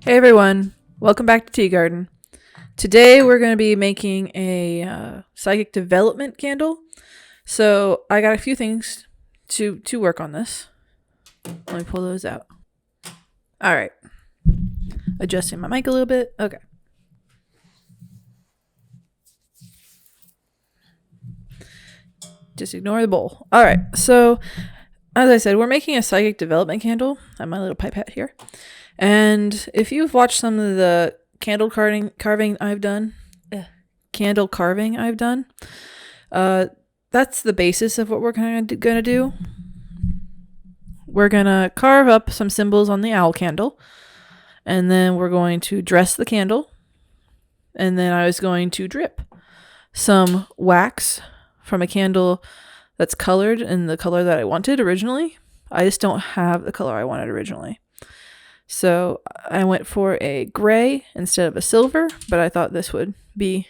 Hey everyone, welcome back to Tea Garden. Today we're going to be making a psychic development candle. So I got a few things to work on this. Let me pull those out. All right, adjusting my mic a little bit. Okay. Just ignore the bowl. All right, so as I said, we're making a psychic development candle. I have my little pipette here. And if you've watched some of the candle carving I've done, that's the basis of what we're gonna do. We're gonna carve up some symbols on the owl candle, and then we're going to dress the candle, and then I was going to drip some wax from a candle that's colored in the color that I wanted originally. I just don't have the color I wanted originally. So I went for a gray instead of a silver, but I thought this would be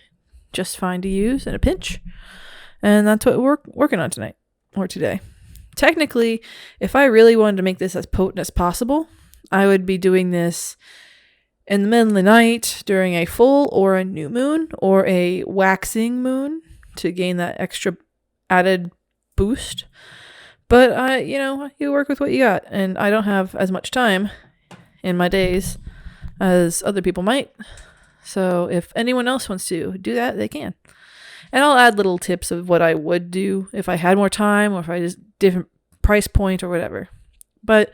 just fine to use in a pinch. And that's what we're working on tonight or today. Technically, if I really wanted to make this as potent as possible, I would be doing this in the middle of the night during a full or a new moon or a waxing moon to gain that extra added boost. But you work with what you got, and I don't have as much time in my days as other people might. So if anyone else wants to do that, they can. And I'll add little tips of what I would do if I had more time or if I just different price point or whatever. But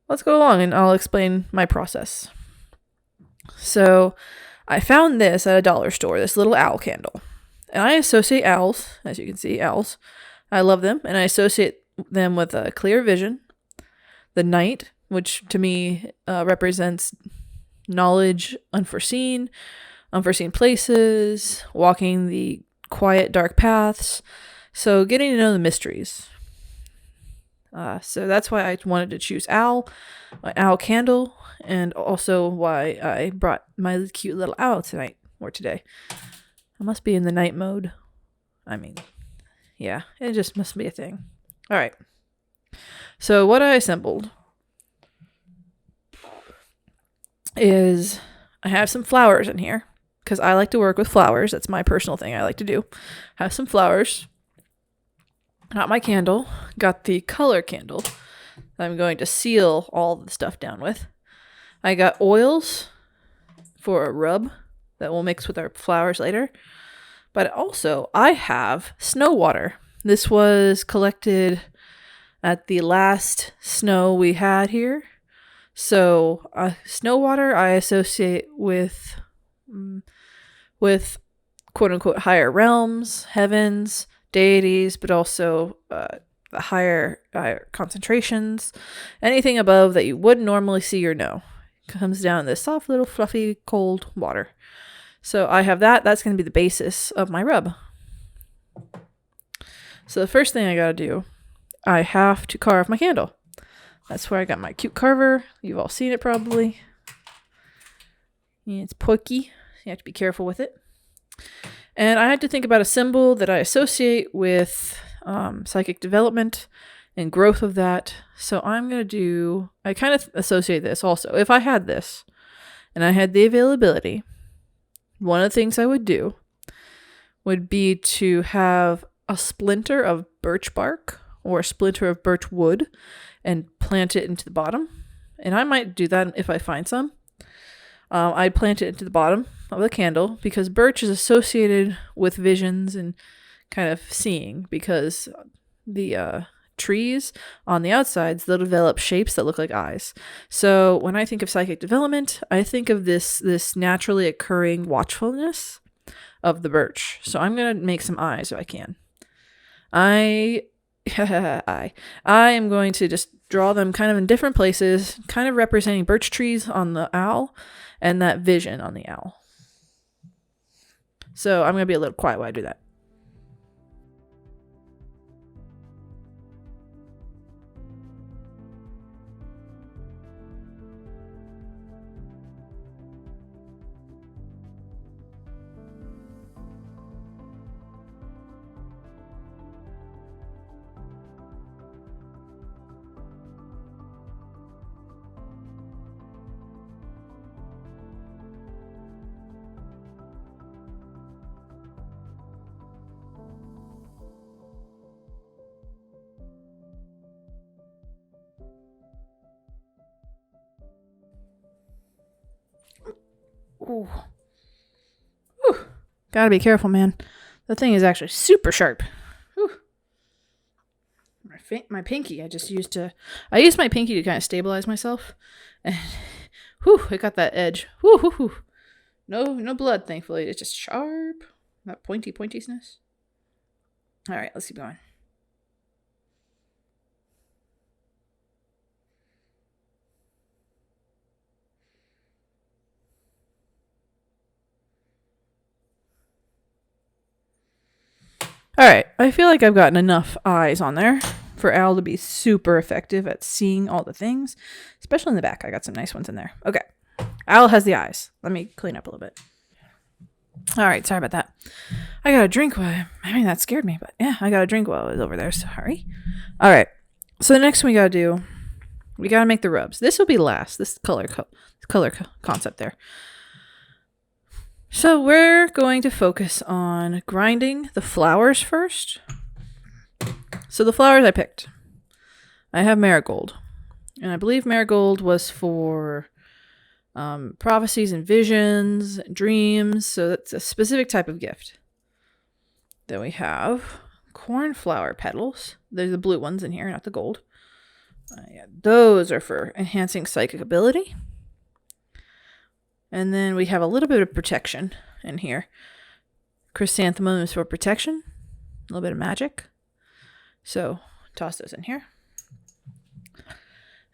let's go along and I'll explain my process. So I found this at a dollar store, this little owl candle. And I associate owls, as you can see, owls. I love them, and I associate them with a clear vision, the night, which to me represents knowledge, unforeseen places, walking the quiet, dark paths. So getting to know the mysteries. So that's why I wanted to choose an owl candle, and also why I brought my cute little owl tonight or today. I must be in the night mode. I mean, yeah, it just must be a thing. All right. So what I assembled is I have some flowers in here because I like to work with flowers. That's my personal thing I like to do. I have some flowers. Got my candle. Got the color candle that I'm going to seal all the stuff down with. I got oils for a rub that we'll mix with our flowers later. But also, I have snow water. This was collected at the last snow we had here. So, snow water I associate with quote unquote higher realms, heavens, deities, but also the higher concentrations. Anything above that you wouldn't normally see or know comes down this soft little fluffy cold water. So I have that. That's going to be the basis of my rub. So the first thing I got to do, I have to carve my candle. That's where I got my cute carver. You've all seen it probably. It's pokey. You have to be careful with it. And I had to think about a symbol that I associate with psychic development and growth of that. So I kind of associate this also. If I had this and I had the availability, one of the things I would do would be to have a splinter of birch bark or a splinter of birch wood and plant it into the bottom. And I might do that if I find some. I'd plant it into the bottom of the candle because birch is associated with visions and kind of seeing, because the trees on the outsides, they'll develop shapes that look like eyes. So when I think of psychic development, I think of this naturally occurring watchfulness of the birch. So I'm going to make some eyes if I can. I am going to just draw them kind of in different places, kind of representing birch trees on the owl and that vision on the owl. So I'm going to be a little quiet while I do that. Whew. Gotta be careful, man. The thing is actually super sharp. Whew. My pinky, I used my pinky to kind of stabilize myself. And whew, it got that edge. Whew, whew, whew. No blood, thankfully. It's just sharp. That pointiness. All right, let's keep going. All right, I feel like I've gotten enough eyes on there for Al to be super effective at seeing all the things, especially in the back. I got some nice ones in there. Okay, Al has the eyes. Let me clean up a little bit. All right, sorry about that. I got a drink. That scared me, but yeah, I got a drink while I was over there. Sorry. All right, so the next thing we got to do, we got to make the rubs. This will be last, this color concept there. So we're going to focus on grinding the flowers first. So the flowers I picked, I have marigold. And I believe marigold was for prophecies and visions, and dreams. So that's a specific type of gift. Then we have cornflower petals. There's the blue ones in here, not the gold. Those are for enhancing psychic ability. And then we have a little bit of protection in here. Chrysanthemum is for protection. A little bit of magic. So toss those in here.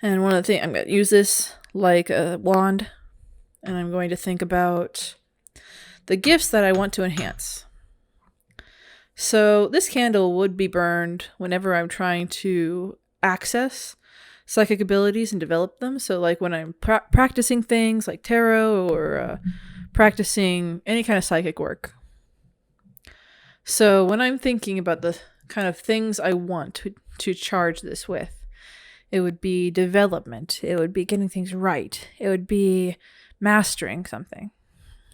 And one of the things, I'm going to use this like a wand. And I'm going to think about the gifts that I want to enhance. So this candle would be burned whenever I'm trying to access psychic abilities and develop them. So like when I'm practicing things like tarot or practicing any kind of psychic work. So when I'm thinking about the kind of things I want to charge this with, it would be development. It would be getting things right. It would be mastering something.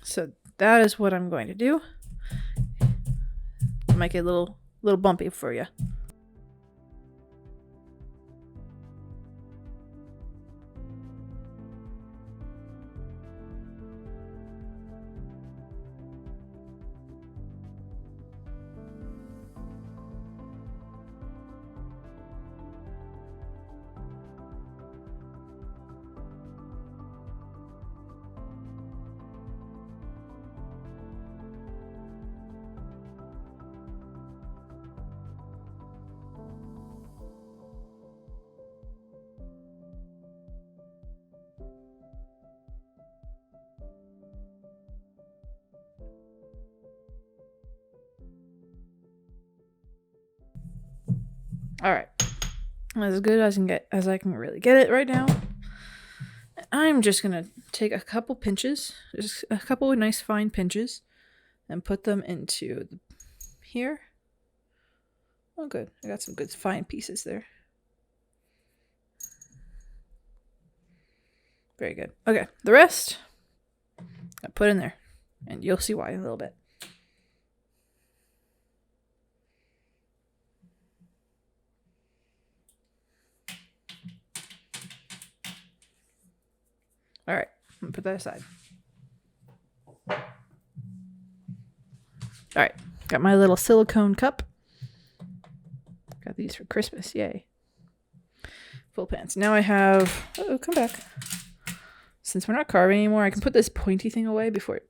So that is what I'm going to do. Might get a little bumpy for you. All right, as good as I can really get it right now. I'm just gonna take a couple pinches, just a couple of nice fine pinches, and put them into here. Oh, good. I got some good fine pieces there. Very good. Okay, the rest I put in there, and you'll see why in a little bit. All right, I'm gonna put that aside. All right, got my little silicone cup. Got these for Christmas, yay. Full pants. Now I have, come back. Since we're not carving anymore, I can put this pointy thing away before it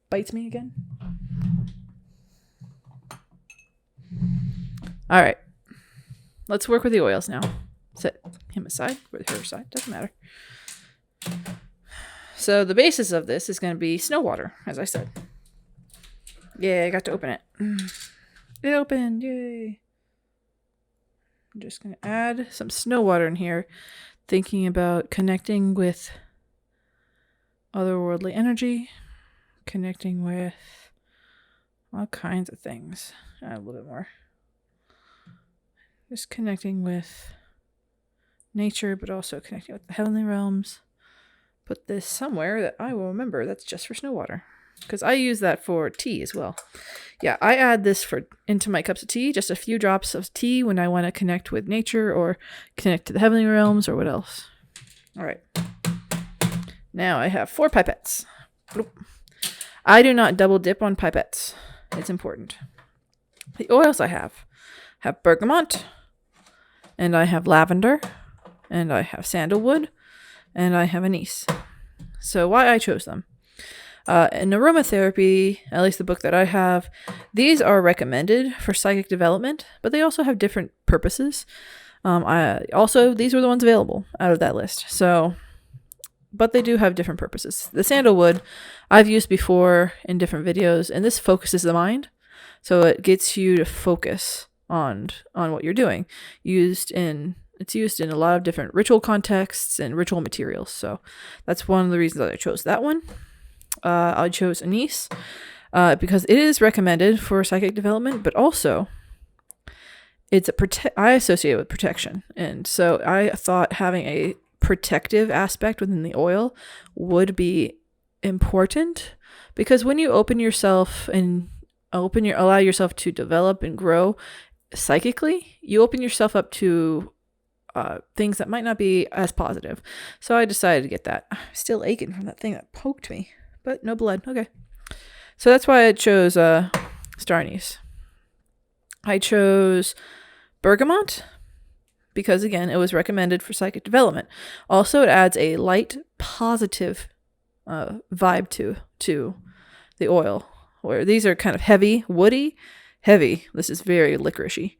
bites me again. All right, let's work with the oils now. Set him aside, or her aside, doesn't matter. So the basis of this is going to be snow water, as I said. Yeah, I got to open it. It opened, yay. I'm just going to add some snow water in here, thinking about connecting with otherworldly energy, connecting with all kinds of things. Add a little bit more. Just connecting with nature, but also connecting with the heavenly realms. Put this somewhere that I will remember that's just for snow water, because I use that for tea as well. Yeah, I add this into my cups of tea, just a few drops of tea when I want to connect with nature or connect to the heavenly realms or what else. All right. Now I have 4 pipettes. I do not double dip on pipettes. It's important. The oils I have bergamot, and I have lavender, and I have sandalwood, and I have anise. So why I chose them. In aromatherapy, at least the book that I have, these are recommended for psychic development, but they also have different purposes. These were the ones available out of that list. So, but they do have different purposes. The sandalwood I've used before in different videos, and this focuses the mind. So it gets you to focus on what you're doing. It's used in a lot of different ritual contexts and ritual materials. So that's one of the reasons that I chose that one. I chose anise because it is recommended for psychic development, but also I associate it with protection. And so I thought having a protective aspect within the oil would be important, because when you open yourself and allow yourself to develop and grow psychically, you open yourself up to things that might not be as positive. So I decided to get that. I'm still aching from that thing that poked me, but no blood. Okay. So that's why I chose star anise. I chose bergamot because, again, it was recommended for psychic development. Also, it adds a light, positive vibe to the oil, where these are kind of heavy, woody, heavy. This is very licoricey,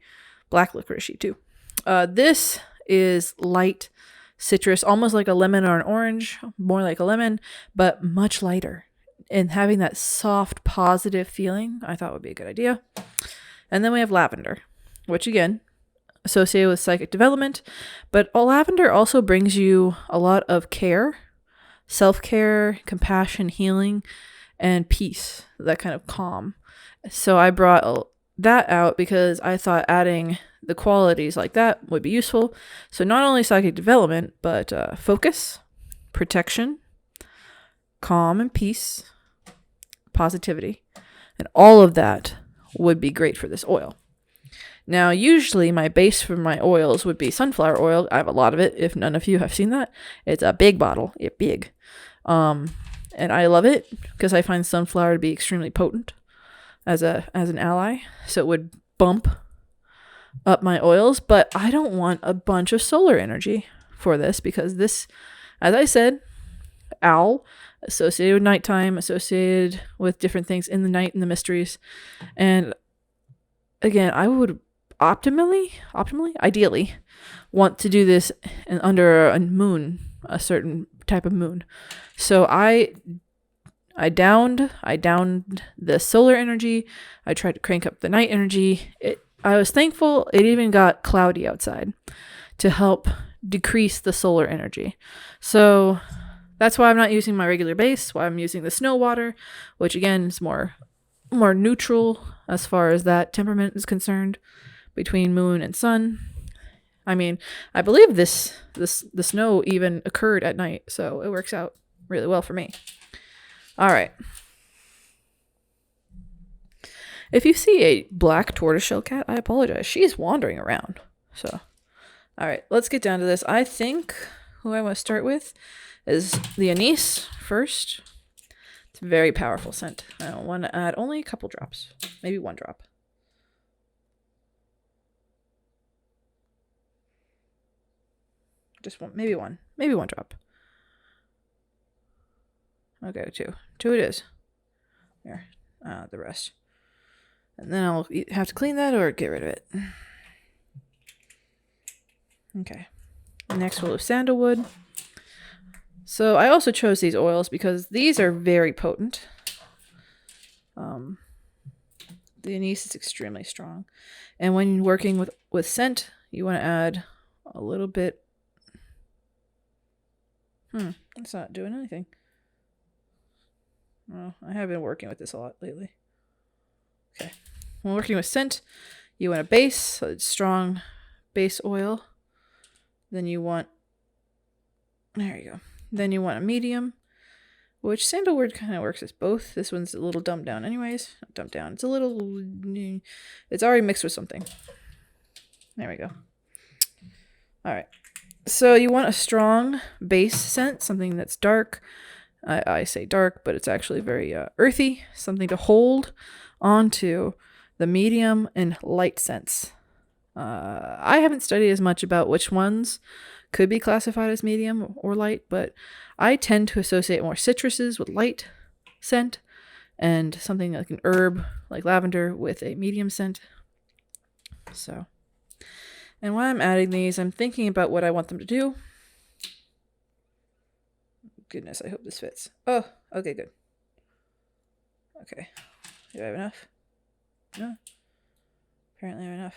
black licoricey too. This is light citrus, almost like a lemon or an orange, more like a lemon, but much lighter. And having that soft, positive feeling, I thought would be a good idea. And then we have lavender, which again, associated with psychic development, but lavender also brings you a lot of care, self-care, compassion, healing, and peace, that kind of calm. So I brought that out because I thought adding the qualities like that would be useful. So not only psychic development, but focus, protection, calm and peace, positivity, and all of that would be great for this oil. Now, usually my base for my oils would be sunflower oil. I have a lot of it. If none of you have seen that, it's a big bottle. It's big. And I love it because I find sunflower to be extremely potent as an ally. So it would bump up my oils, but I don't want a bunch of solar energy for this, because this, as I said, owl, associated with nighttime, associated with different things in the night and the mysteries. And again, I would ideally want to do this under a moon, a certain type of moon. So I downed the solar energy. I tried to crank up the night energy. I was thankful it even got cloudy outside to help decrease the solar energy. So that's why I'm not using my regular base, why I'm using the snow water, which again is more neutral as far as that temperament is concerned between moon and sun. I mean, I believe the snow even occurred at night, so it works out really well for me. All right. If you see a black tortoiseshell cat, I apologize. She's wandering around. So, all right, let's get down to this. I think who I want to start with is the anise first. It's a very powerful scent. I want to add only a couple drops, maybe one drop. Just one, maybe one drop. Okay, two it is. Here, the rest. And then I'll have to clean that or get rid of it. Okay. Next we'll have sandalwood. So I also chose these oils because these are very potent. The anise is extremely strong. And when working with scent, you want to add a little bit. It's not doing anything. Well, I have been working with this a lot lately. Okay. When working with scent, you want a base, a strong base oil. Then you want, there you go. Then you want a medium, which sandalwood kind of works as both. This one's a little dumbed down anyways. Not dumbed down. It's already mixed with something. There we go. All right. So you want a strong base scent, something that's dark, I say dark, but it's actually very earthy, something to hold onto the medium and light scents. I haven't studied as much about which ones could be classified as medium or light, but I tend to associate more citruses with light scent and something like an herb like lavender with a medium scent. So, and while I'm adding these, I'm thinking about what I want them to do. Goodness, I hope this fits. Oh, okay, good. Okay. Do I have enough? No. Apparently I have enough.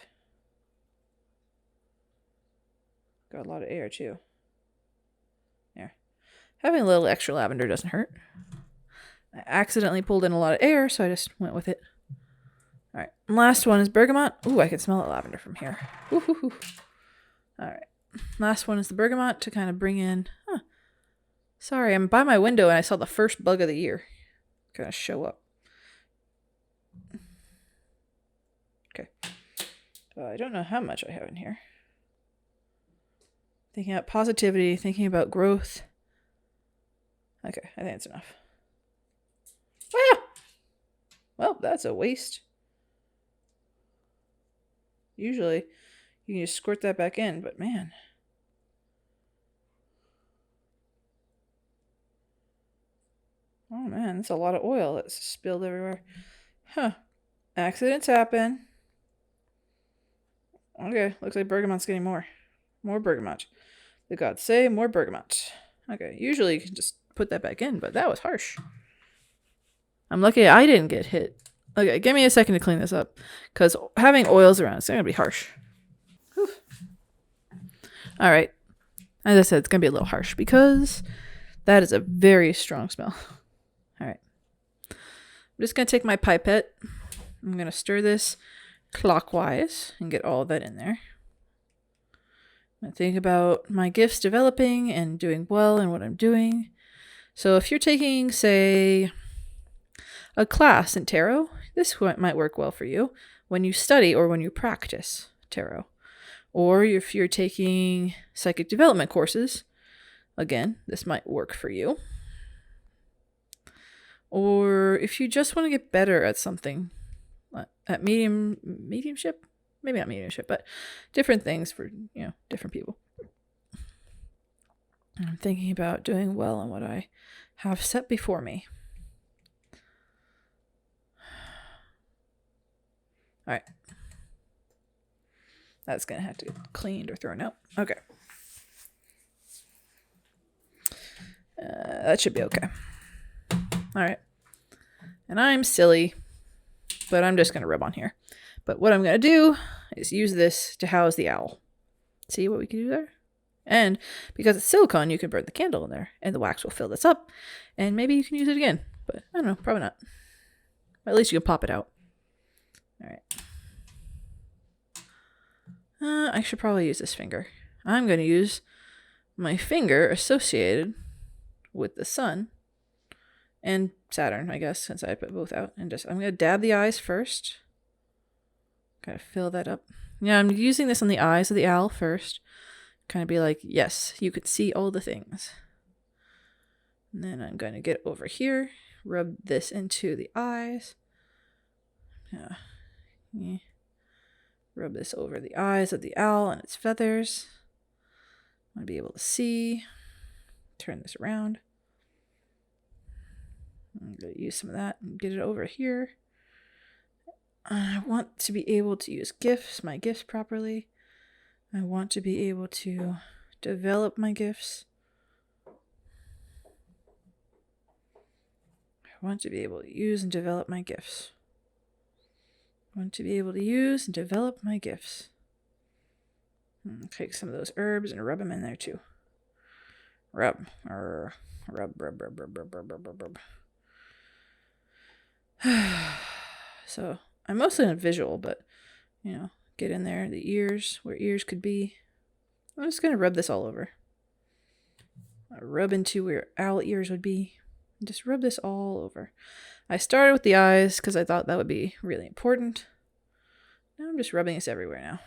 Got a lot of air, too. There. Having a little extra lavender doesn't hurt. I accidentally pulled in a lot of air, so I just went with it. Alright. Last one is bergamot. Ooh, I can smell the lavender from here. Woo-hoo-hoo. Alright. Last one is the bergamot to kind of bring in... Huh. Sorry, I'm by my window and I saw the first bug of the year kind of show up. Okay. I don't know how much I have in here. Thinking about positivity, thinking about growth. Okay, I think it's enough. Ah! Well, that's a waste. Usually, you can just squirt that back in, but man. Oh man, that's a lot of oil that's spilled everywhere. Huh. Accidents happen. Okay, looks like bergamot's getting more. More bergamot. The gods say more bergamot. Okay, usually you can just put that back in, but that was harsh. I'm lucky I didn't get hit. Okay, give me a second to clean this up, because having oils around is going to be harsh. Whew. All right. As I said, it's going to be a little harsh because that is a very strong smell. All right. I'm just going to take my pipette. I'm going to stir this clockwise and get all of that in there. I think about my gifts developing and doing well in what I'm doing. So if you're taking, say, a class in tarot, this might work well for you when you study or when you practice tarot. Or if you're taking psychic development courses, again, this might work for you. Or if you just want to get better at something, at mediumship, maybe not mediumship, but different things for, different people. I'm thinking about doing well in what I have set before me. All right. That's going to have to get cleaned or thrown out. Okay. That should be okay. All right. And I'm silly, but I'm just going to rub on here. But what I'm going to do is use this to house the owl. See what we can do there? And because it's silicone, you can burn the candle in there, and the wax will fill this up, and maybe you can use it again. But I don't know, probably not. But at least you can pop it out. All right. I should probably use this finger. I'm going to use my finger associated with the sun and Saturn, I guess, since I put both out. And I'm going to dab the eyes first. Gotta fill that up. Yeah, I'm using this on the eyes of the owl first. Kind of be like, yes, you could see all the things. And then I'm going to get over here, rub this into the eyes. Yeah. Rub this over the eyes of the owl and its feathers. I want to be able to see. Turn this around. I'm going to use some of that and get it over here. I want to be able to use my gifts properly. I want to be able to develop my gifts. I want to be able to use and develop my gifts. I want to be able to use and develop my gifts. Take some of those herbs and rub them in there too. Rub. So I'm mostly on visual, but get in there, the ears, where ears could be. I'm just gonna rub this all over. Rub into where owl ears would be. Just rub this all over. I started with the eyes because I thought that would be really important. Now I'm just rubbing this everywhere now.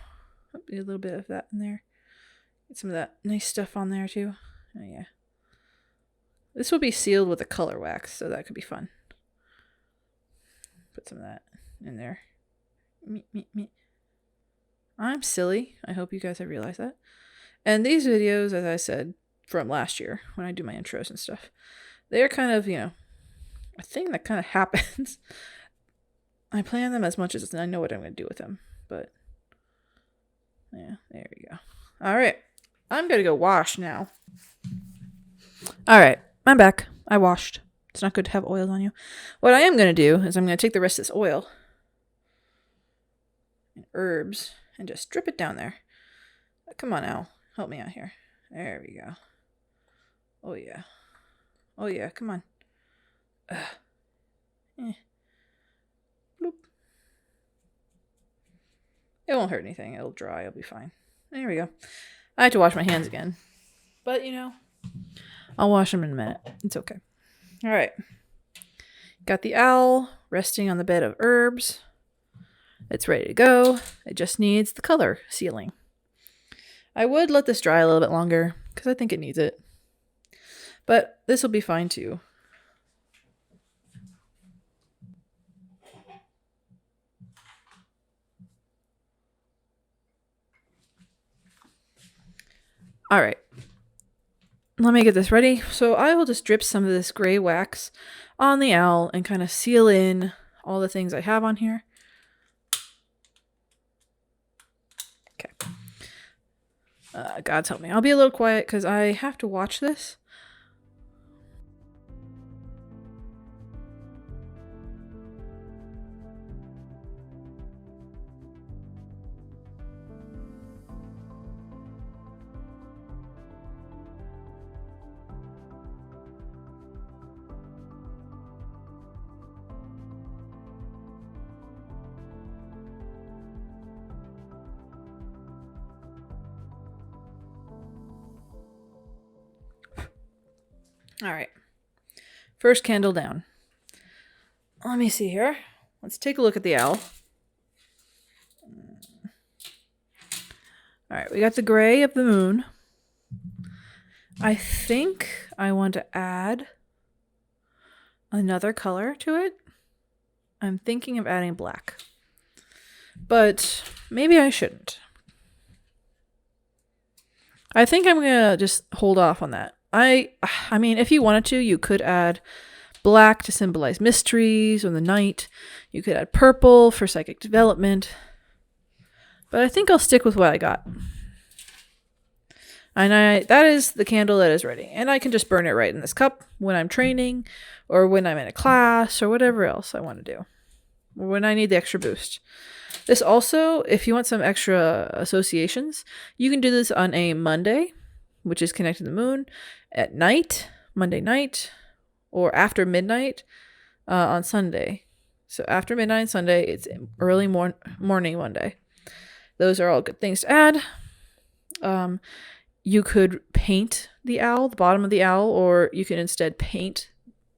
A little bit of that in there. Get some of that nice stuff on there too. Oh yeah. This will be sealed with a color wax, so that could be fun. Put some of that in there. Me. I'm silly. I hope you guys have realized that. And these videos, as I said, from last year, when I do my intros and stuff, they're kind of, a thing that kind of happens. I plan them as much as I know what I'm going to do with them. But, yeah, there we go. All right. I'm going to go wash now. All right. I'm back. I washed. It's not good to have oils on you. What I am going to do is I'm going to take the rest of this oil and herbs and just drip it down there. Come on, Al. Help me out here. There we go. Oh, yeah. Oh, yeah. Come on. Bloop. It won't hurt anything. It'll dry. It'll be fine. There we go. I had to wash my hands again. But, I'll wash them in a minute. It's okay. All right. Got the owl resting on the bed of herbs. It's ready to go. It just needs the color sealing. I would let this dry a little bit longer because I think it needs it. But this will be fine too. All right. Let me get this ready. So I will just drip some of this gray wax on the owl and kind of seal in all the things I have on here. Okay. God's help me. I'll be a little quiet because I have to watch this. All right. First candle down. Let me see here. Let's take a look at the owl. All right, we got the gray of the moon. I think I want to add another color to it. I'm thinking of adding black. But maybe I shouldn't. I think I'm going to just hold off on that. I mean, if you wanted to, you could add black to symbolize mysteries or the night. You could add purple for psychic development. But I think I'll stick with what I got. And that is the candle that is ready. And I can just burn it right in this cup when I'm training or when I'm in a class or whatever else I want to do. Or when I need the extra boost. This also, if you want some extra associations, you can do this on a Monday, which is connected to the moon, at night, Monday night, or after midnight on Sunday. So after midnight Sunday, it's early morning Monday. Those are all good things to add. You could paint the owl, the bottom of the owl, or you can instead paint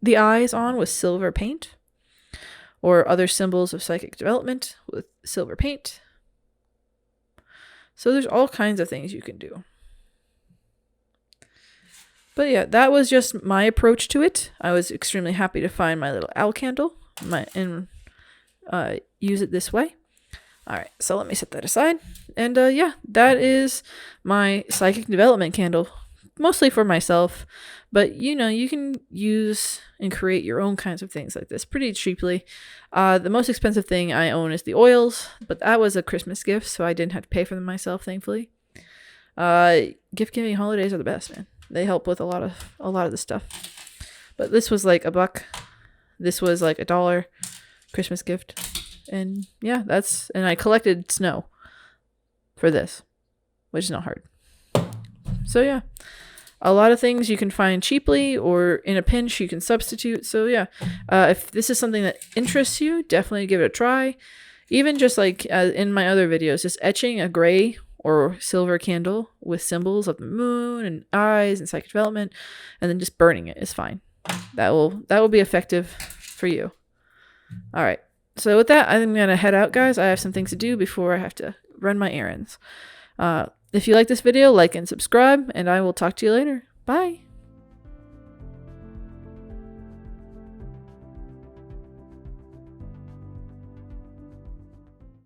the eyes on with silver paint, or other symbols of psychic development with silver paint. So there's all kinds of things you can do. But yeah, that was just my approach to it. I was extremely happy to find my little owl candle and use it this way. All right, so let me set that aside. And yeah, that is my psychic development candle, mostly for myself. But you can use and create your own kinds of things like this pretty cheaply. The most expensive thing I own is the oils, but that was a Christmas gift, so I didn't have to pay for them myself, thankfully. Gift giving holidays are the best, man. They help with a lot of the stuff. But this was like $1. This was like $1 Christmas gift. And yeah, and I collected snow for this, which is not hard. So yeah, a lot of things you can find cheaply, or in a pinch you can substitute. So yeah, if this is something that interests you, definitely give it a try. Even just like in my other videos, just etching a gray or silver candle with symbols of the moon and eyes and psychic development, and then just burning it is fine. That will be effective for you. All right. So with that, I'm going to head out, guys. I have some things to do before I have to run my errands. If you like this video, like and subscribe, and I will talk to you later. Bye.